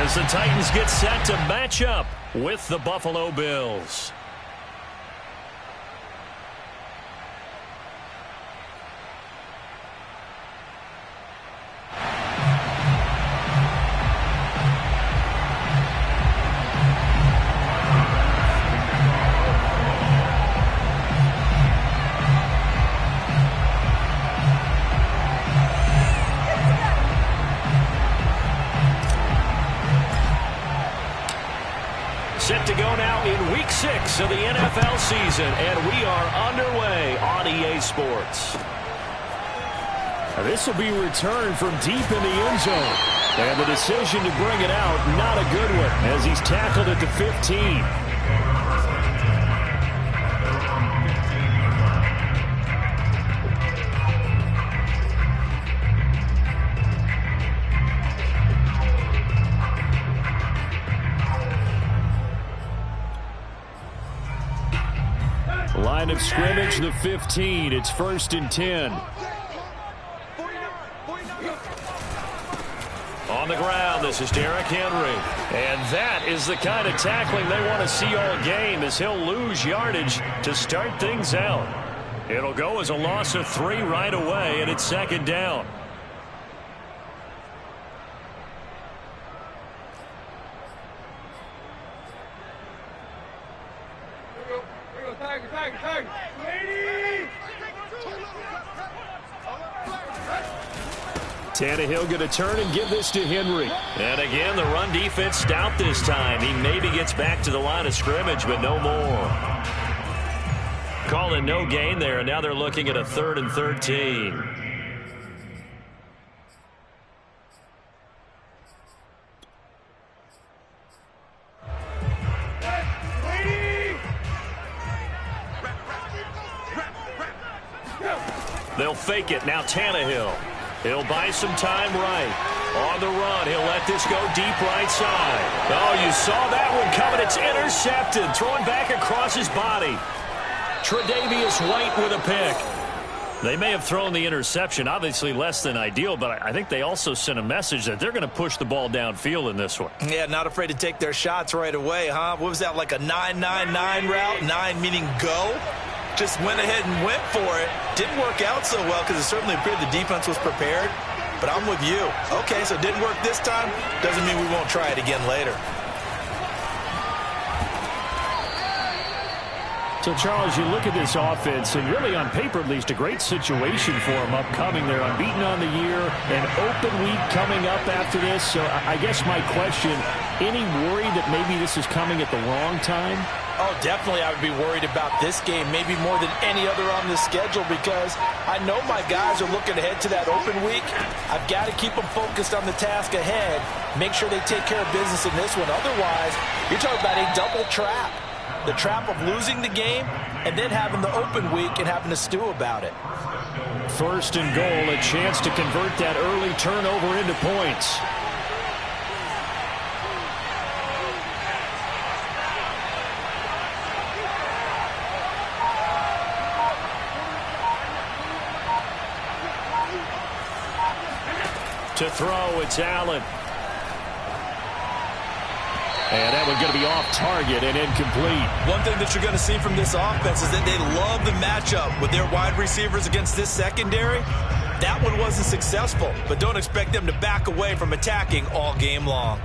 as the Titans get set to match up with the Buffalo Bills. Set to go now in Week 6 of the NFL season, and we are underway on EA Sports. This will be returned from deep in the end zone. And the decision to bring it out, not a good one, as he's tackled at the 15. Line of scrimmage, the 15. It's 1st and 10. On the ground, this is Derrick Henry. And that is the kind of tackling they want to see all game, as he'll lose yardage to start things out. It'll go as a loss of 3 right away, and it's 2nd down. Tannehill going to turn and give this to Henry. And again, the run defense stout this time. He maybe gets back to the line of scrimmage, but no more. Calling no gain there, and now they're looking at a 3rd and 13. They'll fake it. Now Tannehill. He'll buy some time right. On the run, he'll let this go deep right side. Oh, you saw that one coming. It's intercepted. Thrown back across his body. Tre'Davious White with a pick. They may have thrown the interception, obviously less than ideal, but I think they also sent a message that they're going to push the ball downfield in this one. Yeah, not afraid to take their shots right away, huh? What was that, like a 9-9-9 route? 9 meaning go? Just went ahead and went for it. Didn't work out so well because it certainly appeared the defense was prepared. But I'm with you. Okay, so it didn't work this time. Doesn't mean we won't try it again later. So, Charles, you look at this offense, and really on paper at least a great situation for them upcoming. They're unbeaten on the year, an open week coming up after this. So I guess my question, any worry that maybe this is coming at the wrong time? Oh, definitely I would be worried about this game, maybe more than any other on the schedule, because I know my guys are looking ahead to that open week. I've got to keep them focused on the task ahead, make sure they take care of business in this one. Otherwise, you're talking about a double trap. The trap of losing the game and then having the open week and having to stew about it. 1st and goal, a chance to convert that early turnover into points. To throw, it's Allen. And that one's going to be off target and incomplete. One thing that you're going to see from this offense is that they love the matchup with their wide receivers against this secondary. That one wasn't successful, but don't expect them to back away from attacking all game long.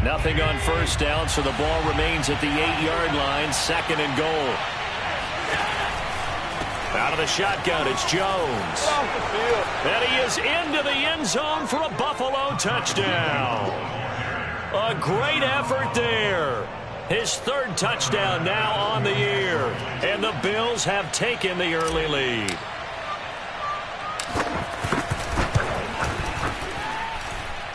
Nothing on 1st down, so the ball remains at the 8-yard line, 2nd and goal. Out of the shotgun, it's Jones. And he is into the end zone for a Buffalo touchdown. A great effort there. His 3rd touchdown now on the year. And the Bills have taken the early lead.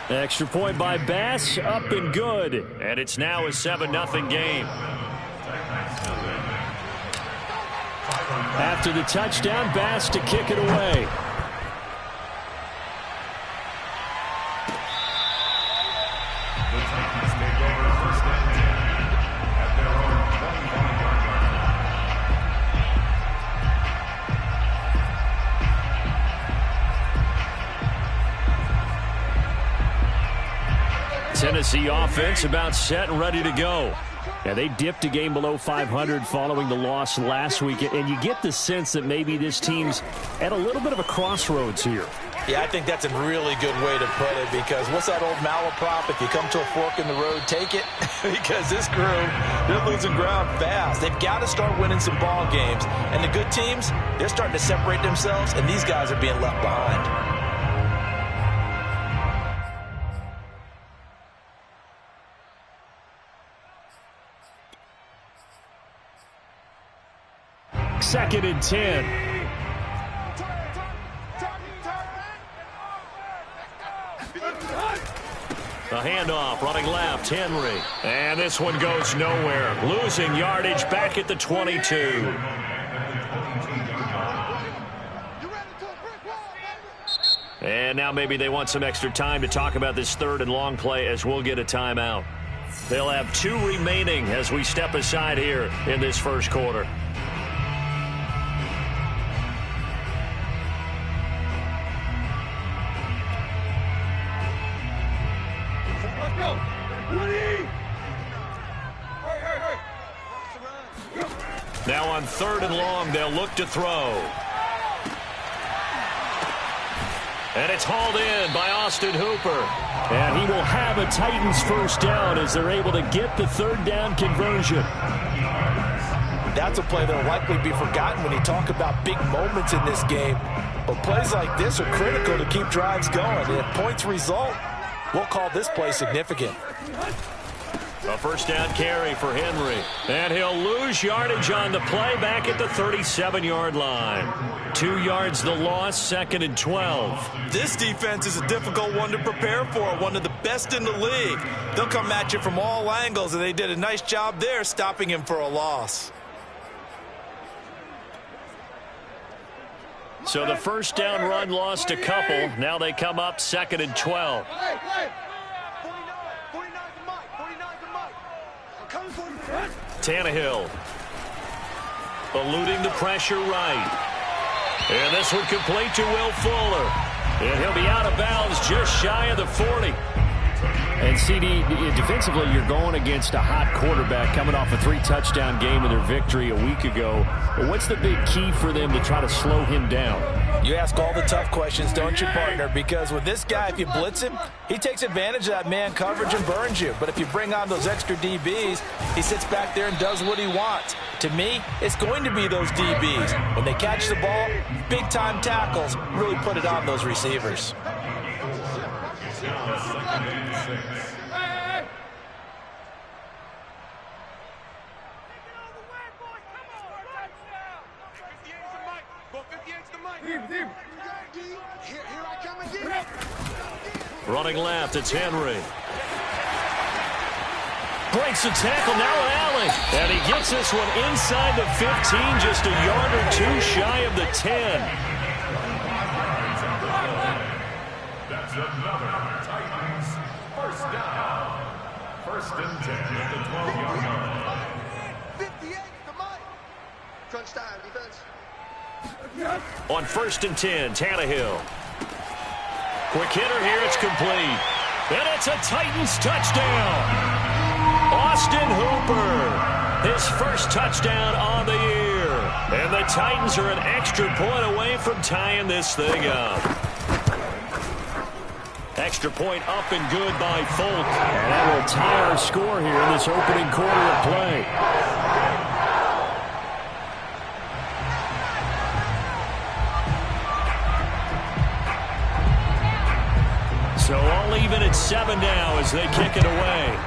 Extra point by Bass, up and good. And it's now a 7-0 game. After the touchdown, Bass to kick it away. Tennessee offense about set and ready to go. Yeah, they dipped a game below 500 following the loss last week, and you get the sense that maybe this team's at a little bit of a crossroads here. Yeah, I think that's a really good way to put it, because what's that old malaprop? If you come to a fork in the road, take it. Because this crew, they're losing ground fast. They've got to start winning some ball games. And the good teams, they're starting to separate themselves, and these guys are being left behind. Second and 10. The handoff, running left, Henry. And this one goes nowhere. Losing yardage back at the 22. And now maybe they want some extra time to talk about this third and long play, as we'll get a timeout. They'll have 2 remaining as we step aside here in this first quarter. Now on third and long, they'll look to throw. And it's hauled in by Austin Hooper. And he will have a Titans first down as they're able to get the third down conversion. That's a play that will likely be forgotten when you talk about big moments in this game. But plays like this are critical to keep drives going. And if points result, we'll call this play significant. A first down carry for Henry. And he'll lose yardage on the play back at the 37-yard line. 2 yards the loss, second and 12. This defense is a difficult one to prepare for, one of the best in the league. They'll come at you from all angles, and they did a nice job there stopping him for a loss. So the first down run lost a couple. Now they come up second and 12. Tannehill eluding the pressure right. And this one complete to Will Fuller. And he'll be out of bounds just shy of the 40. And CD, defensively, you're going against a hot quarterback coming off a 3-touchdown game in their victory a week ago. What's the big key for them to try to slow him down? You ask all the tough questions, don't you, partner? Because with this guy, if you blitz him, he takes advantage of that man coverage and burns you. But if you bring on those extra DBs, he sits back there and does what he wants. To me, it's going to be those DBs. When they catch the ball, big-time tackles really put it on those receivers. Running left, it's Henry. Breaks the tackle, now an alley. And he gets this one inside the 15, just a yard or 2 shy of the 10. That's another Titans first down. First and 10 at the 12-yard line. 58 to Mike. Crunch time, defense. On first and 10, Tannehill. Quick hitter here, it's complete. And it's a Titans touchdown. Austin Hooper, his first touchdown on the year. And the Titans are an extra point away from tying this thing up. Extra point up and good by Folk. And that will tie our score here in this opening quarter of play. So all even at 7 now as they kick it away.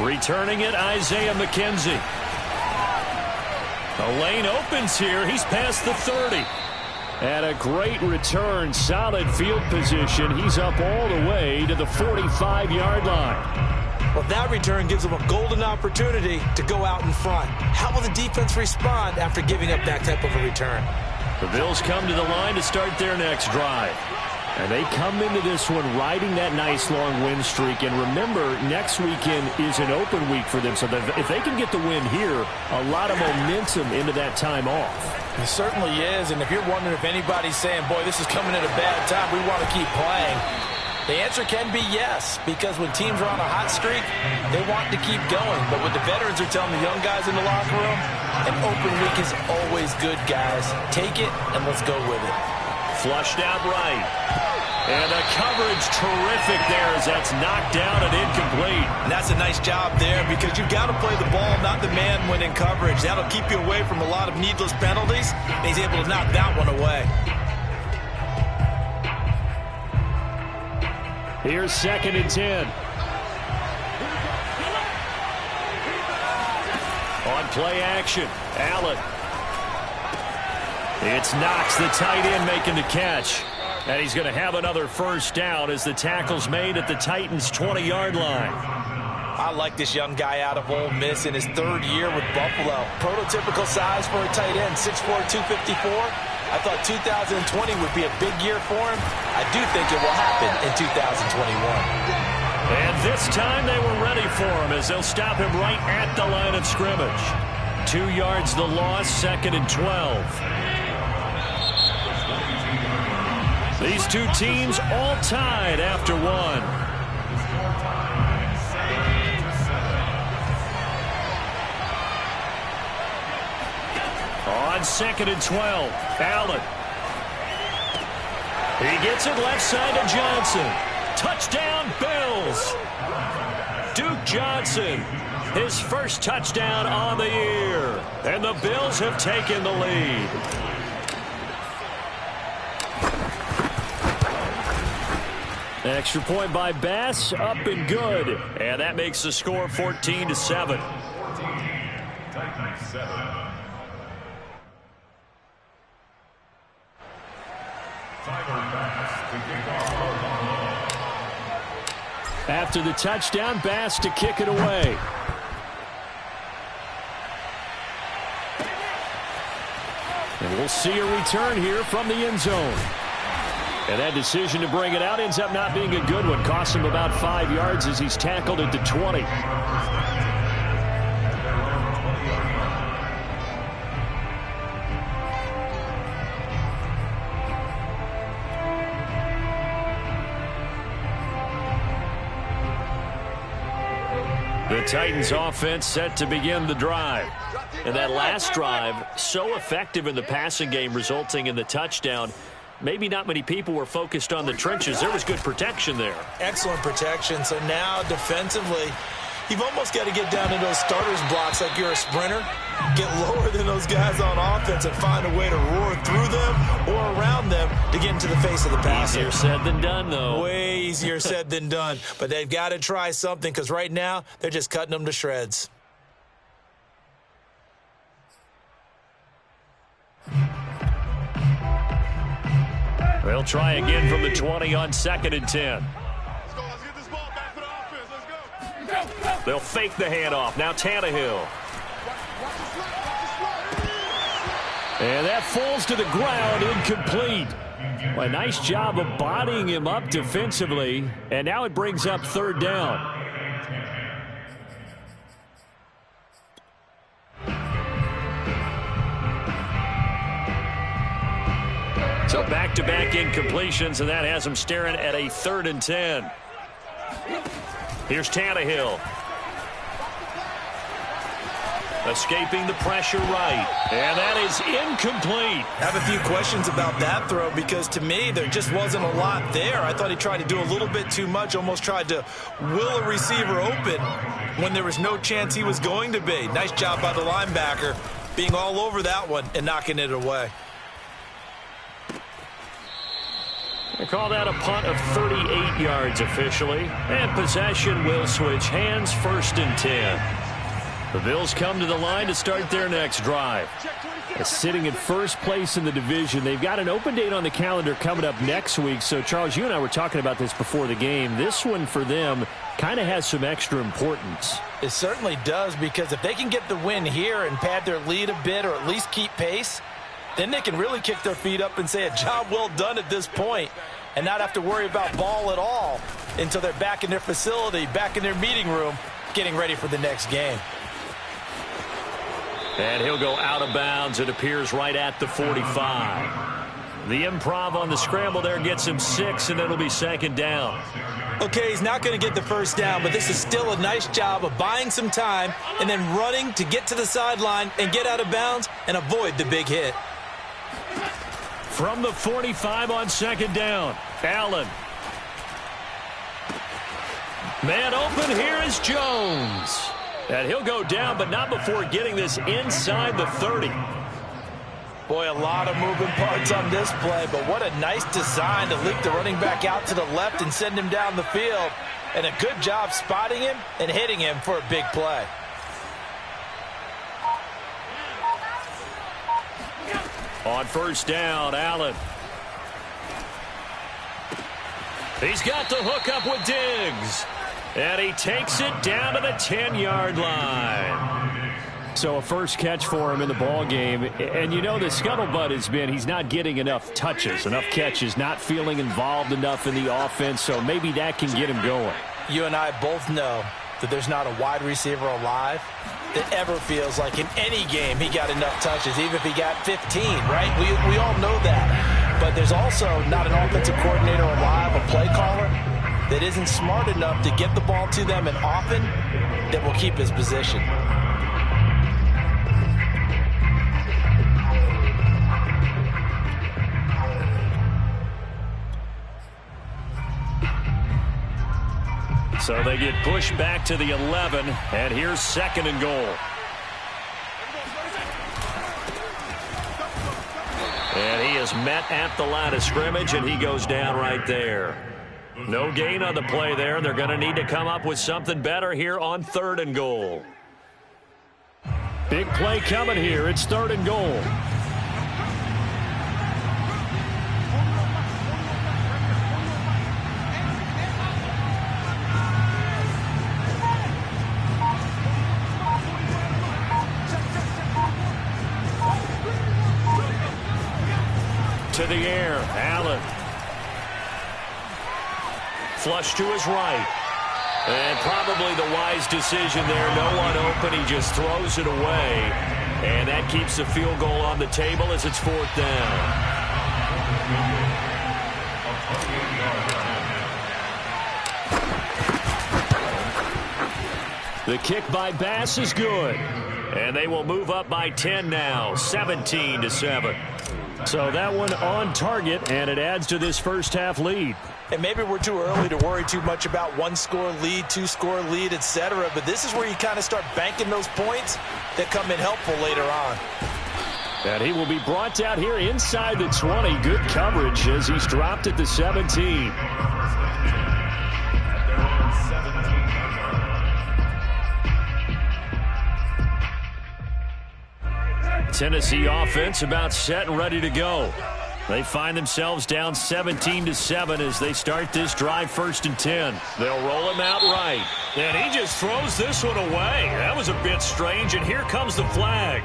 Returning it, Isaiah McKenzie. The lane opens here. He's past the 30. And a great return, solid field position. He's up all the way to the 45-yard line. Well, that return gives them a golden opportunity to go out in front. How will the defense respond after giving up that type of a return? The Bills come to the line to start their next drive. And they come into this one riding that nice long win streak. And remember, next weekend is an open week for them. So that if they can get the win here, a lot of momentum into that time off. It certainly is. And if you're wondering if anybody's saying, boy, this is coming at a bad time, we want to keep playing. The answer can be yes, because when teams are on a hot streak, they want to keep going. But what the veterans are telling the young guys in the locker room, an open week is always good, guys. Take it, and let's go with it. Flushed out right. And the coverage terrific there as that's knocked down and incomplete. And that's a nice job there because you've got to play the ball, not the man when in coverage. That'll keep you away from a lot of needless penalties, and he's able to knock that one away. Here's 2nd and 10. On play action, Allen. It's Knox, the tight end, making the catch. And he's going to have another first down as the tackle's made at the Titans' 20-yard line. I like this young guy out of Ole Miss in his 3rd year with Buffalo. Prototypical size for a tight end, 6'4", 254. I thought 2020 would be a big year for him. I do think it will happen in 2021. And this time they were ready for him as they'll stop him right at the line of scrimmage. 2 yards the loss, 2nd and 12. These two teams all tied after one. On 2nd and 12, Allen. He gets it left side to Johnson. Touchdown, Bills. Duke Johnson, his first touchdown on the year. And the Bills have taken the lead. Extra point by Bass, up and good. And that makes the score 14-7. After the touchdown, Bass to kick it away. And we'll see a return here from the end zone. And that decision to bring it out ends up not being a good one. Costs him about 5 yards as he's tackled at the 20. The Titans offense set to begin the drive. And that last drive, so effective in the passing game, resulting in the touchdown. Maybe not many people were focused on the trenches. There was good protection there. Excellent protection. So now defensively, you've almost got to get down to those starters blocks like you're a sprinter. Get lower than those guys on offense and find a way to roar through them or around them to get into the face of the passer. Easier said than done, though. Way easier said than done. But they've got to try something because right now they're just cutting them to shreds. They'll try again from the 20 on 2nd and 10. Let's get this ball back for the offense. Let's go. They'll fake the handoff. Now Tannehill. And that falls to the ground, incomplete. Well, a nice job of bodying him up defensively. And now it brings up 3rd down. So back-to-back incompletions, and that has him staring at a 3rd and 10. Here's Tannehill. Escaping the pressure right. And that is incomplete. I have a few questions about that throw because to me there just wasn't a lot there. I thought he tried to do a little bit too much, almost tried to will a receiver open when there was no chance he was going to be. Nice job by the linebacker being all over that one and knocking it away. They call that a punt of 38 yards officially. And possession will switch hands, 1st and 10. The Bills come to the line to start their next drive. Sitting in first place in the division. They've got an open date on the calendar coming up next week. So, Charles, you and I were talking about this before the game. This one for them kind of has some extra importance. It certainly does because if they can get the win here and pad their lead a bit or at least keep pace, then they can really kick their feet up and say a job well done at this point and not have to worry about ball at all until they're back in their facility, back in their meeting room, getting ready for the next game. And he'll go out of bounds. It appears right at the 45. The improv on the scramble there gets him 6, and it'll be second down. Okay, he's not going to get the first down, but this is still a nice job of buying some time and then running to get to the sideline and get out of bounds and avoid the big hit. From the 45 on second down, Allen. Man open, here is Jones. And he'll go down, but not before getting this inside the 30. Boy, a lot of moving parts on this play, but what a nice design to leak the running back out to the left and send him down the field. And a good job spotting him and hitting him for a big play. On first down, Allen. He's got the hook up with Diggs. And he takes it down to the 10-yard line. So a first catch for him in the ball game. And you know the scuttlebutt has been he's not getting enough touches, enough catches, not feeling involved enough in the offense. So maybe that can get him going. You and I both know that there's not a wide receiver alive that ever feels like in any game he got enough touches, even if he got 15, right? We all know that. But there's also not an offensive coordinator alive, a play caller, that isn't smart enough to get the ball to them and often that will keep his position. So they get pushed back to the 11, and here's second and goal. And he is met at the line of scrimmage, and he goes down right there. No gain on the play there, and they're going to need to come up with something better here on third and goal. Big play coming here. It's third and goal. To the air, Allen. Flush to his right. And probably the wise decision there. No one open. He just throws it away. And that keeps the field goal on the table as it's fourth down. The kick by Bass is good. And they will move up by 10 now, 17-7. So that one on target, and it adds to this first half lead. And maybe we're too early to worry too much about one-score lead, two-score lead, etc. But this is where you kind of start banking those points that come in helpful later on. And he will be brought down here inside the 20. Good coverage as he's dropped at the 17. Tennessee offense about set and ready to go. They find themselves down 17-7 as they start this drive first and 10. They'll roll him out right. And he just throws this one away. That was a bit strange, and here comes the flag.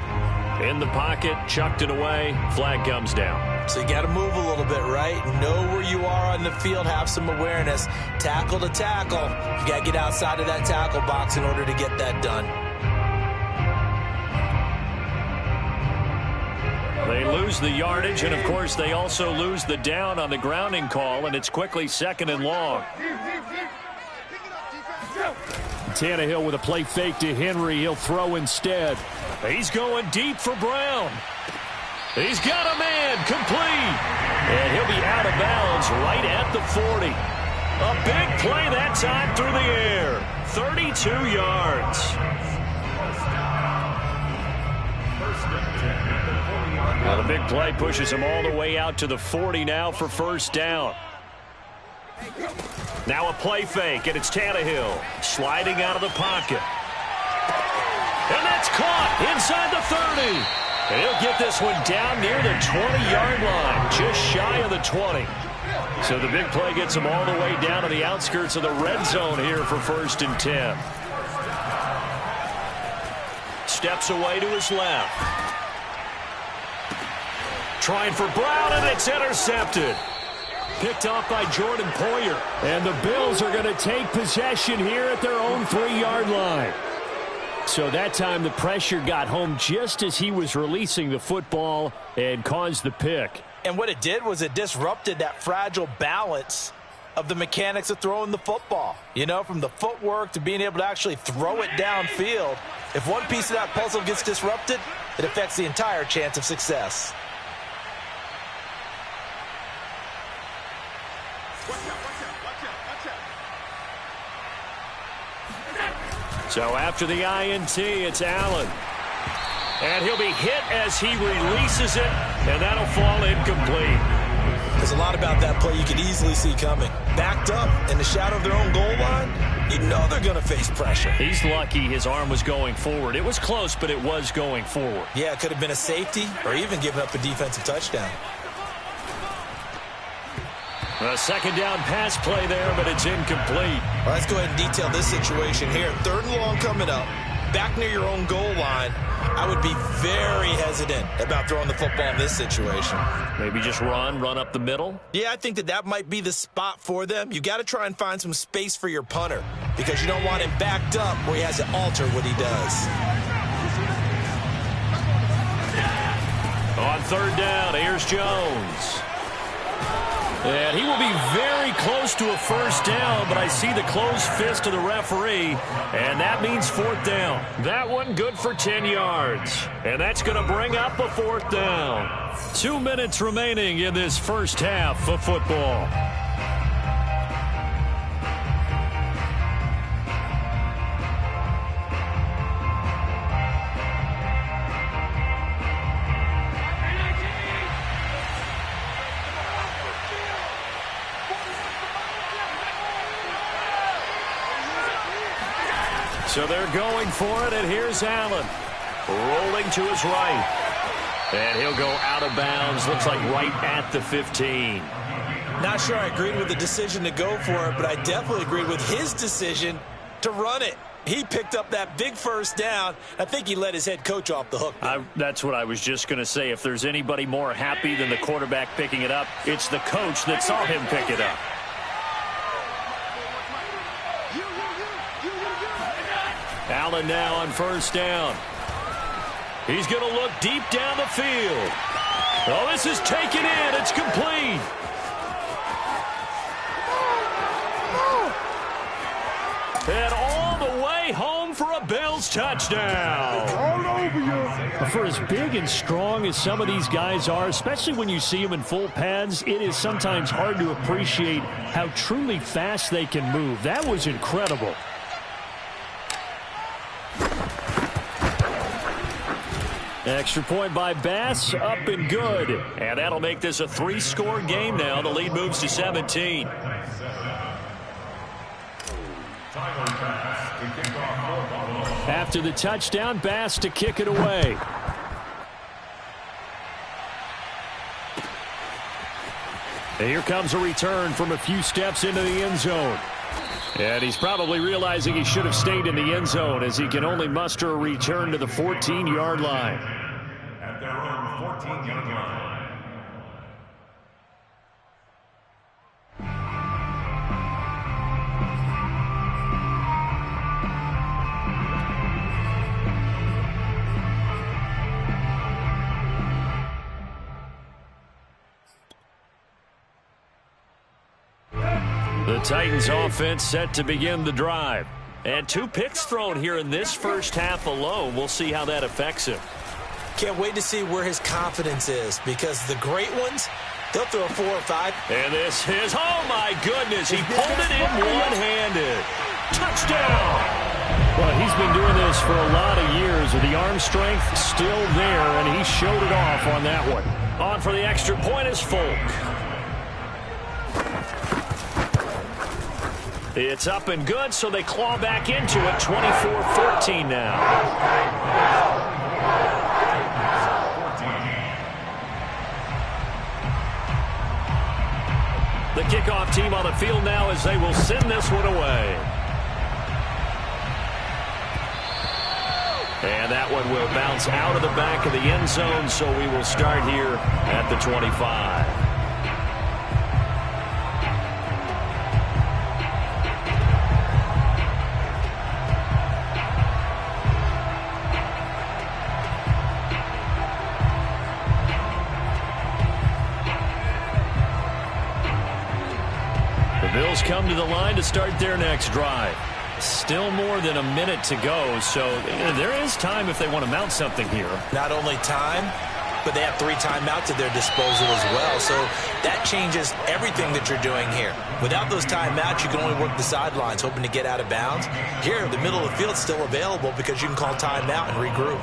In the pocket, chucked it away. Flag comes down. So you got to move a little bit, right? Know where you are on the field, have some awareness. Tackle to tackle. You got to get outside of that tackle box in order to get that done. They lose the yardage, and, of course, they also lose the down on the grounding call, and it's quickly second and long. Tannehill with a play fake to Henry. He'll throw instead. He's going deep for Brown. He's got a man complete. And he'll be out of bounds right at the 40. A big play that time through the air. 32 yards. Well, the big play pushes him all the way out to the 40 now for first down. Now a play fake, and it's Tannehill sliding out of the pocket. And that's caught inside the 30. And he'll get this one down near the 20-yard line, just shy of the 20. So the big play gets him all the way down to the outskirts of the red zone here for first and 10. Steps away to his left. Trying for Brown, and it's intercepted. Picked off by Jordan Poyer. And the Bills are going to take possession here at their own 3-yard line. So that time the pressure got home just as he was releasing the football and caused the pick. And what it did was it disrupted that fragile balance of the mechanics of throwing the football. You know, from the footwork to being able to actually throw it downfield. If one piece of that puzzle gets disrupted, it affects the entire chance of success. So after the INT, it's Allen. And he'll be hit as he releases it, and that'll fall incomplete. There's a lot about that play you could easily see coming. Backed up in the shadow of their own goal line, you know they're going to face pressure. He's lucky his arm was going forward. It was close, but it was going forward. Yeah, it could have been a safety or even given up a defensive touchdown. A second down pass play there, but it's incomplete. Well, let's go ahead and detail this situation here. 3rd and long coming up, back near your own goal line. I would be very hesitant about throwing the football in this situation. Maybe just run up the middle? Yeah, I think that might be the spot for them. You got to try and find some space for your punter because you don't want him backed up where he has to alter what he does. On 3rd down, here's Jones. And he will be very close to a first down, but I see the closed fist of the referee, and that means 4th down. That one good for 10 yards, and that's going to bring up a 4th down. 2 minutes remaining in this first half of football. So they're going for it, and here's Allen. Rolling to his right. And he'll go out of bounds. Looks like right at the 15. Not sure I agreed with the decision to go for it, but I definitely agreed with his decision to run it. He picked up that big first down. I think he let his head coach off the hook. That's what I was just going to say. If there's anybody more happy than the quarterback picking it up, it's the coach that saw him pick it up. Allen now on first down. He's going to look deep down the field. Oh, this is taken in. It's complete. And all the way home for a Bills touchdown. All over you. For as big and strong as some of these guys are, especially when you see them in full pads, it is sometimes hard to appreciate how truly fast they can move. That was incredible. Extra point by Bass, up and good. And that'll make this a 3-score game now. The lead moves to 17. After the touchdown, Bass to kick it away. And here comes a return from a few steps into the end zone. And he's probably realizing he should have stayed in the end zone as he can only muster a return to the 14-yard line. At their own 14-yard line. The Titans offense set to begin the drive. And 2 picks thrown here in this first half alone. We'll see how that affects him. Can't wait to see where his confidence is because the great ones, they'll throw 4 or 5. And this is, oh my goodness, he pulled it in one-handed. Touchdown! Well, he's been doing this for a lot of years with the arm strength still there, and he showed it off on that one. On for the extra point is Folk. It's up and good, so they claw back into it, 24-14 now. The kickoff team on the field now as they will send this one away. And that one will bounce out of the back of the end zone, so we will start here at the 25. Bills come to the line to start their next drive. Still more than a minute to go, so there is time if they want to mount something here. Not only time, but they have 3 timeouts at their disposal as well, so that changes everything that you're doing here. Without those timeouts, you can only work the sidelines, hoping to get out of bounds. Here, the middle of the field is still available because you can call timeout and regroup.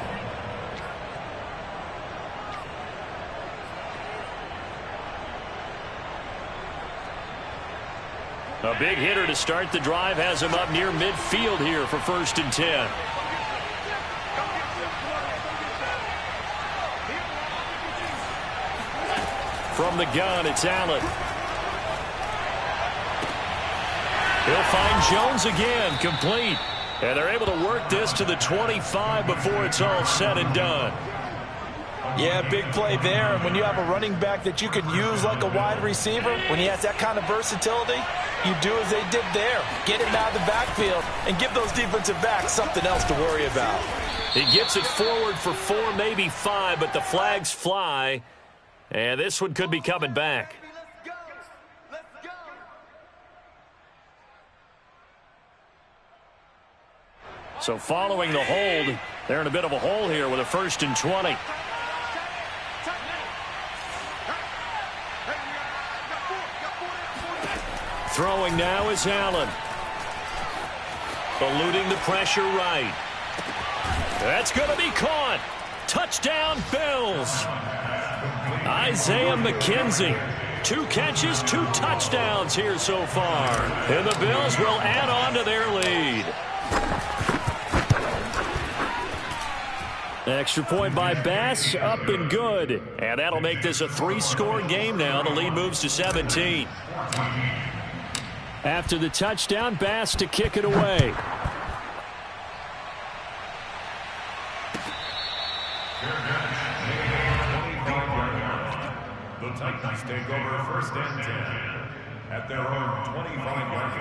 A big hitter to start the drive has him up near midfield here for 1st and 10. From the gun, it's Allen. He'll find Jones again, complete. And they're able to work this to the 25 before it's all said and done. Yeah, big play there. And when you have a running back that you can use like a wide receiver, when he has that kind of versatility, you do as they did there. Get him out of the backfield and give those defensive backs something else to worry about. He gets it forward for 4, maybe 5, but the flags fly. And this one could be coming back. So following the hold, they're in a bit of a hole here with a 1st and 20. Throwing now is Allen. Eluding the pressure right. That's going to be caught. Touchdown, Bills. Isaiah McKenzie. 2 catches, 2 touchdowns here so far. And the Bills will add on to their lead. Extra point by Bass, up and good. And that'll make this a 3-score game now. The lead moves to 17. After the touchdown, Bass to kick it away. The Titans take over 1st and 10 at their own 25-yard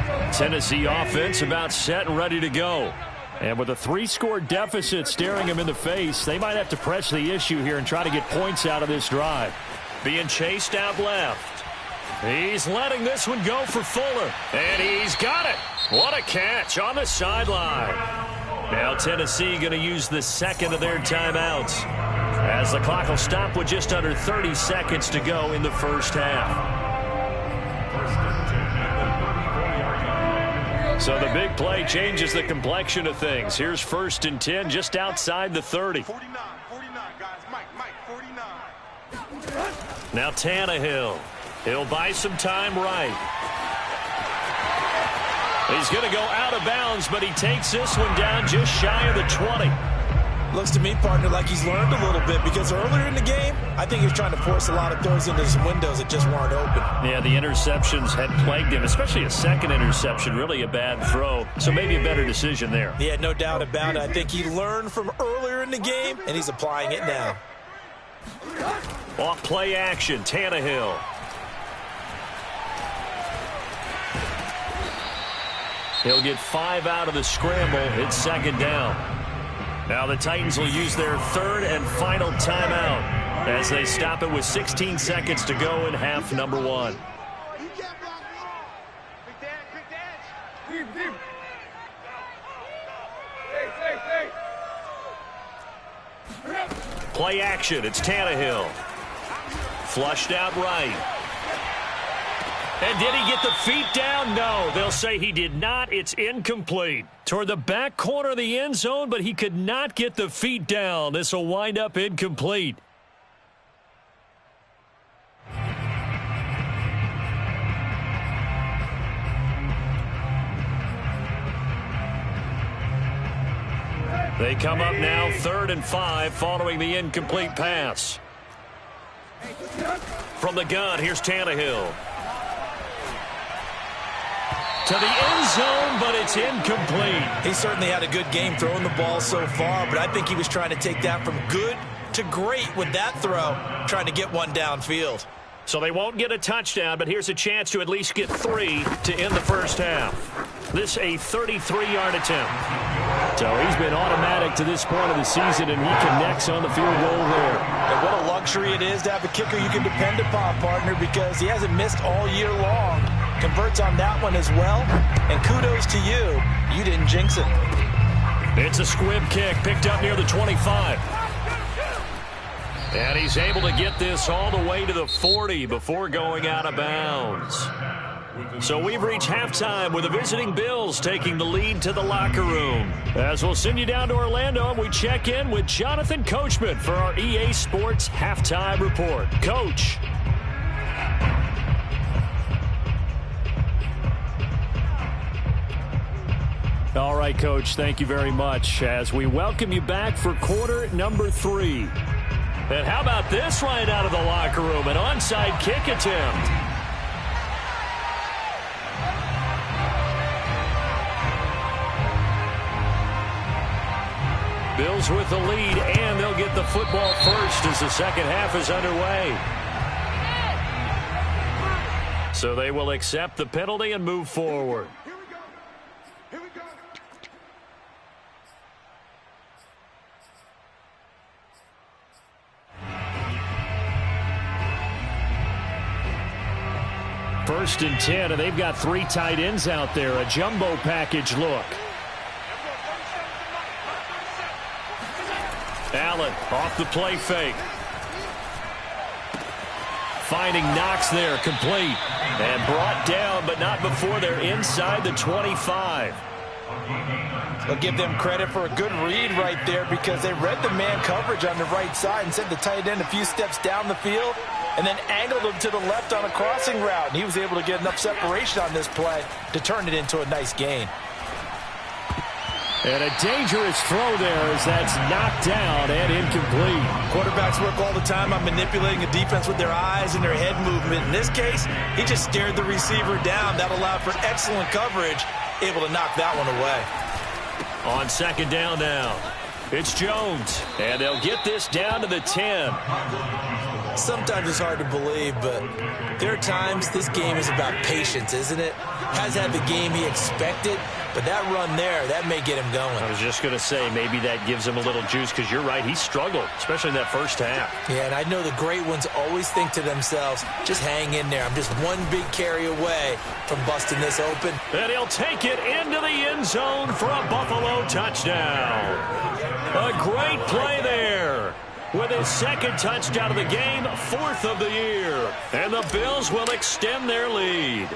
line. Tennessee offense about set and ready to go. And with a 3-score deficit staring them in the face, they might have to press the issue here and try to get points out of this drive. Being chased out left. He's letting this one go for Fuller. And he's got it. What a catch on the sideline. Now Tennessee going to use the 2nd of their timeouts, as the clock will stop with just under 30 seconds to go in the 1st half. So the big play changes the complexion of things. Here's 1st and 10 just outside the 30. 49, guys. Mike, 49. Now Tannehill. He'll buy some time right. He's going to go out of bounds, but he takes this one down just shy of the 20. Looks to me, partner, like he's learned a little bit, because earlier in the game, I think he was trying to force a lot of throws into some windows that just weren't open. Yeah, the interceptions had plagued him, especially a 2nd interception, really a bad throw. So maybe a better decision there. Yeah, no doubt about it. I think he learned from earlier in the game, and he's applying it now. Off play action, Tannehill. He'll get 5 out of the scramble. It's 2nd down. Now the Titans will use their 3rd and final timeout as they stop it with 16 seconds to go in half number 1. Play action. It's Tannehill. Flushed out right. And did he get the feet down? No, they'll say he did not. It's incomplete. Toward the back corner of the end zone, but he could not get the feet down. This will wind up incomplete. They come up now 3rd and 5 following the incomplete pass. From the gun, here's Tannehill. To the end zone, but it's incomplete. He certainly had a good game throwing the ball so far, but I think he was trying to take that from good to great with that throw, trying to get one downfield. So they won't get a touchdown, but here's a chance to at least get 3 to end the 1st half. This a 33-yard attempt. So he's been automatic to this point of the season, and he connects on the field goal there. And what a luxury luxury it is to have a kicker you can depend upon, partner, because he hasn't missed all year long. Converts on that one as well, and kudos to you. You didn't jinx it. It's a squib kick picked up near the 25. And he's able to get this all the way to the 40 before going out of bounds. So we've reached halftime with the visiting Bills taking the lead to the locker room. As we'll send you down to Orlando, and we check in with Jonathan Coachman for our EA Sports Halftime Report. Coach. All right, Coach, thank you very much as we welcome you back for quarter number 3. And how about this right out of the locker room, an onside kick attempt. Bills with the lead, and they'll get the football first as the second half is underway. So they will accept the penalty and move forward. First and 10, and they've got 3 tight ends out there. A jumbo package look. Allen off the play fake. Finding Knox there, complete. And brought down, but not before they're inside the 25. I'll give them credit for a good read right there because they read the man coverage on the right side and sent the tight end a few steps down the field and then angled him to the left on a crossing route. And he was able to get enough separation on this play to turn it into a nice gain. And a dangerous throw there as that's knocked down and incomplete. Quarterbacks work all the time on manipulating a defense with their eyes and their head movement. In this case, he just stared the receiver down. That allowed for excellent coverage, able to knock that one away. On second down now, it's Jones, and they'll get this down to the 10. Sometimes it's hard to believe, but there are times this game is about patience, isn't it? Has had the game he expected, but that run there, that may get him going. I was just going to say, maybe that gives him a little juice, because you're right, he struggled, especially in that first half. Yeah, and I know the great ones always think to themselves, just hang in there. I'm just one big carry away from busting this open. And he'll take it into the end zone for a Buffalo touchdown. A great play there. With his second touchdown of the game, 4th of the year. And the Bills will extend their lead.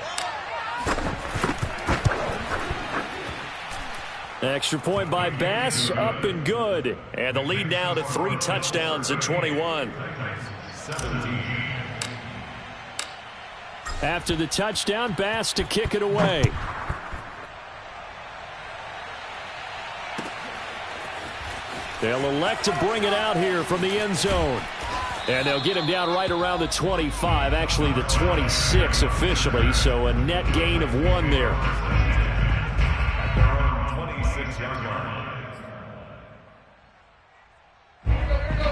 Extra point by Bass, up and good. And the lead now to 3 touchdowns at 21. After the touchdown, Bass to kick it away. They'll elect to bring it out here from the end zone. And they'll get him down right around the 25, actually the 26 officially, so a net gain of 1 there.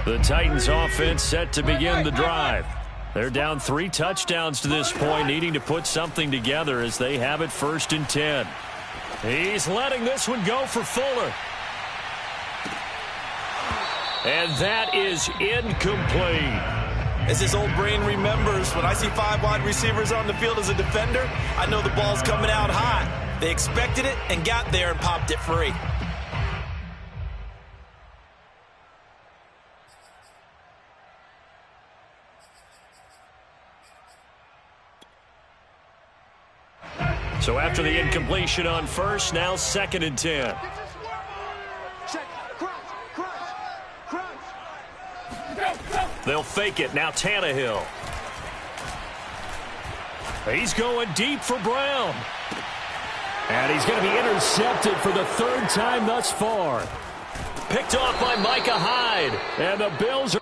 The Titans offense set to begin the drive. They're down 3 touchdowns to this point, needing to put something together as they have it 1st and 10. He's letting this one go for Fuller. And that is incomplete. As his old brain remembers, when I see 5 wide receivers on the field as a defender, I know the ball's coming out hot. They expected it and got there and popped it free. So after the incompletion on first, now 2nd and 10. They'll fake it. Now Tannehill. He's going deep for Brown. And he's going to be intercepted for the 3rd time thus far. Picked off by Micah Hyde. And the Bills are...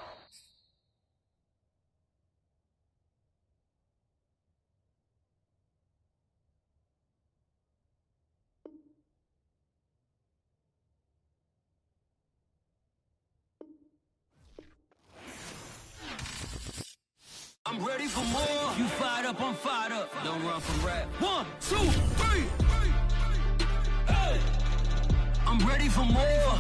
I'm ready for more. You fired up, I'm fired up. Don't run from rap. 1, 2, 3. Hey. I'm ready for more.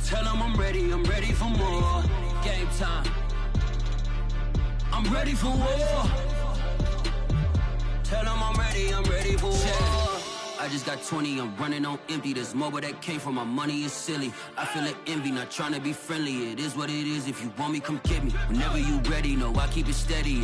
Tell them I'm ready for more. Game time. ready for war. Tell them I'm ready for war. I just got 20, I'm running on empty. This mobile that came from my money is silly. I feel like envy, not trying to be friendly. It is what it is, if you want me, come get me. Whenever you ready, no, I keep it steady.